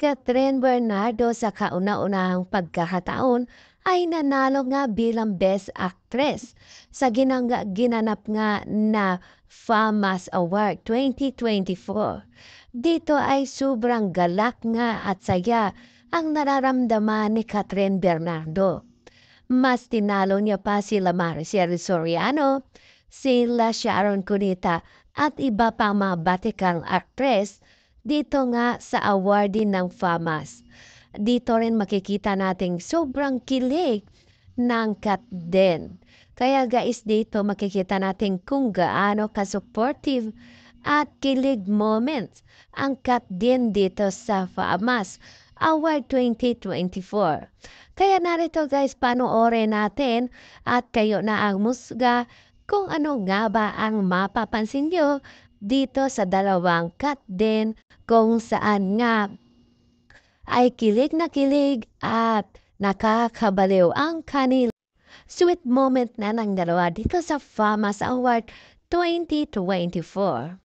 Catherine Bernardo sa kauna-unahang pagkakataon ay nanalo nga bilang Best Actress sa ginanap nga na FAMAS Award 2024. Dito ay sobrang galak nga at saya ang nararamdaman ni Catherine Bernardo. Mas tinalo niya pa sila Maricel Soriano, sila Sharon Cunita at iba pang mga batikang actress dito nga sa awarding ng FAMAS. Dito rin makikita nating sobrang kilig ng Kat din. Kaya guys, dito makikita natin kung gaano ka-supportive at kilig moments ang Kat din dito sa FAMAS Award 2024. Kaya narito guys, panoorin natin at kayo na ang musga kung ano nga ba ang mapapansin nyo dito sa dalawang Kat din kung saan nga ay kilig na kilig at nakakabaliw ang kanil sweet moment na ng dalawa dito sa FAMAS Award 2024.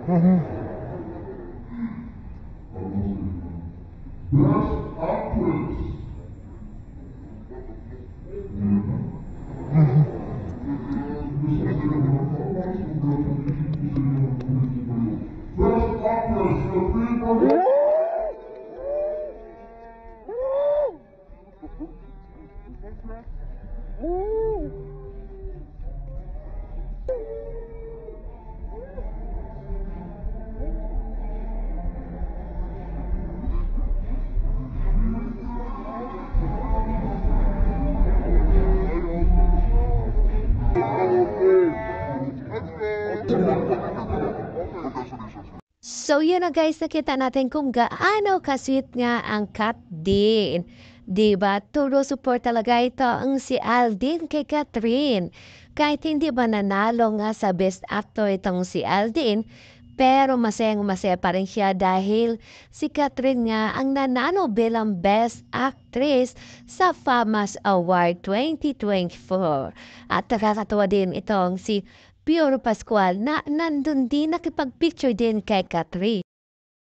Best Actress. Best Actress, the people. So yun na guys, nakita natin kung gaano ka-sweet nga ang Kat din. Diba? Turo support talaga ito ang si Aldin kay Catherine. Kahit hindi ba nanalo nga sa Best Actor itong si Aldin, pero masayang-masaya pa rin siya dahil si Catherine nga ang nanalo bilang Best Actress sa FAMAS Award 2024. At nakakatawa din itong si Piolo Pascual na nandun din nakipag-picture din kay Catherine.